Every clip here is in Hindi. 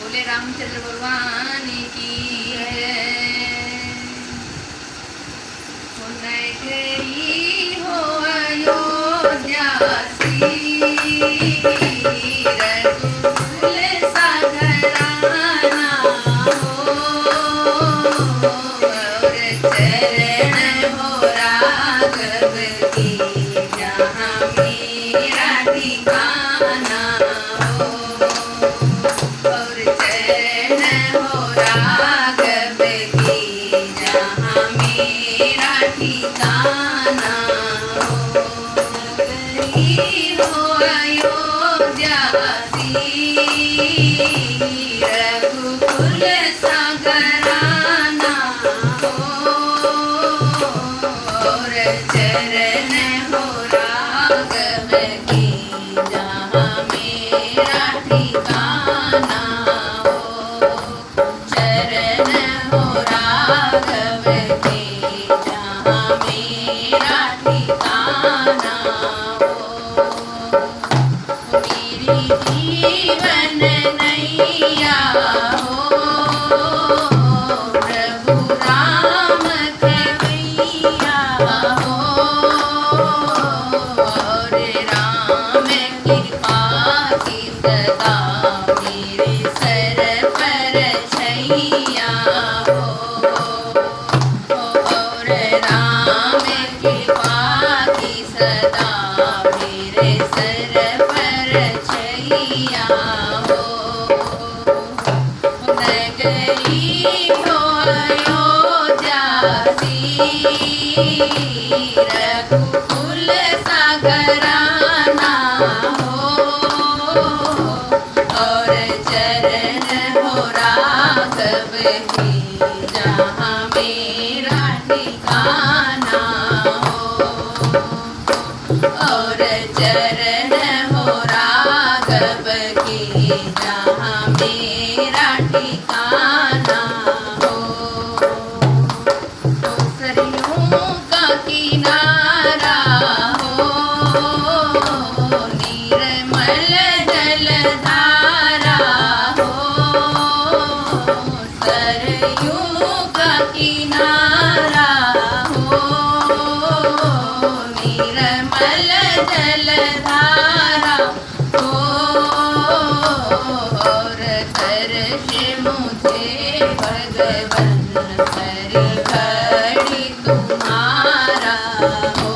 बोले रामचंद्र भगवान की नगरी हो अयोध्या रघुकुल सागराना हो और चरण हो राघव की जहाँ मेरा ठिकाना हो और चरण हो राघव की जहाँ मेरा ठिकाना हो नगरी हो अयोध्या रघुकुल सागराना हो और चरण हो राघव की जहाँ मेरा ठिकाना हो चरण हो राघव की जहाँ मेरा ठिकाना हो मेरी जीवन नैया हो प्रभु राम खेवैया हो और राम कृपा की सदा मेरे सर पर छैया हो और राम कृपा की सदा मेरे सर पर छैया हो नगरी हो अयोध्या रघुकुल सागराना हो और चरण हो राघव की जहाँ मेरा ठिकाना हो और चरण हो राघव की जहाँ मेरा ठिकाना हो सरयों का किनारा हो निर्मल जलधारा हो सरयों का किनारा हो निर्मल जलधारा हो और तरसे मुझे भगवन हरि घड़ी तुम्हारा हो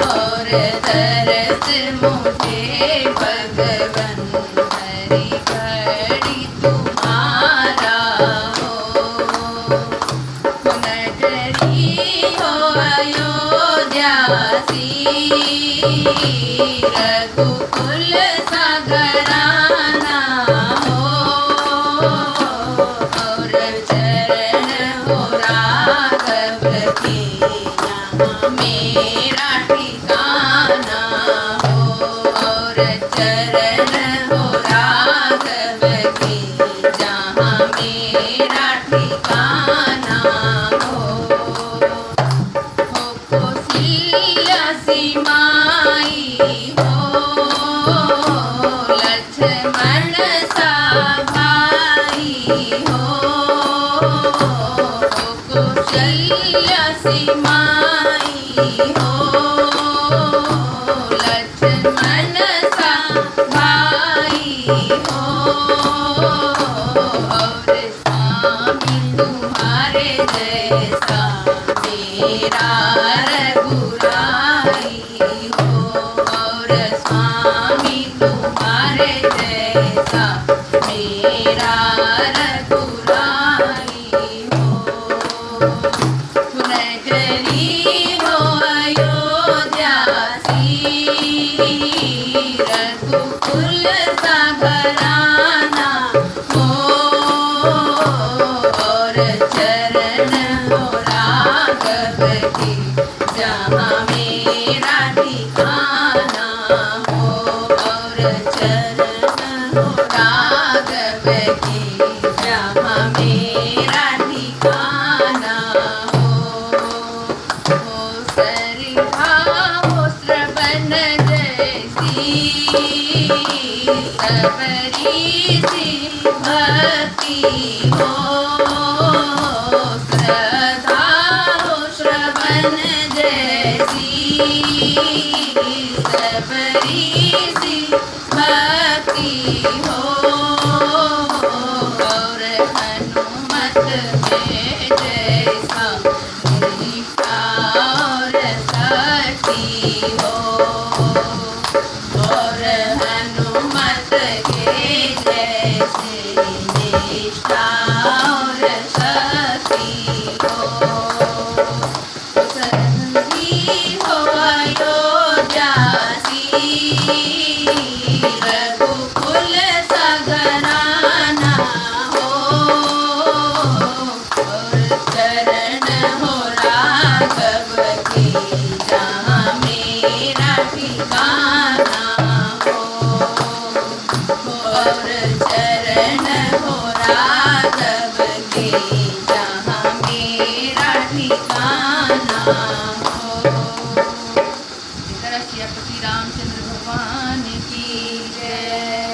और तरस मुझे भगवन हरि घड़ी तुम्हारा हो नगरी हो अयोध्या रघुकुल सागराना हो और चरण हो राघव की जहाँ मेरा ठिकाना हो और चरण हो राघव की जहाँ मेरा ठिकाना हो कौशल्या सीमाई हो लक्ष्मण सा भाई हो कौशल्या सीमाई हो लक्ष्मण सा भाई हो और स्वामी तुम्हारे जैसा मेरा रघुराई हो और स्वामी तुम्हारे जैसा मेरा रघुराई हो नगरी हो अयोध्या रघुकुल सागराना हो और चरण हो राघव की जहाँ मेरा ठिकाना हो और चरण हो राघव की जहाँ मेरा ठिकाना हो सरिहा हो श्रवण जैसी सबरी सी भक्ति हो, श्रद्धा हो श्रवण जैसी, सबरी सी भक्ति हो, और हनुमत में जैसा निष्ठा और शक्ति हो, और हनुमत के जैसे निष्ठा और शक्ति हो। सही हो अयोध्या सी, रघुकुल सघराना हो, और चरण हो राघव के जहाँ मेरा ठिकाना हो, और चरण हो राघव के जहाँ मेरा ठिकाना हो। जय रामचंद्र भगवान की जय।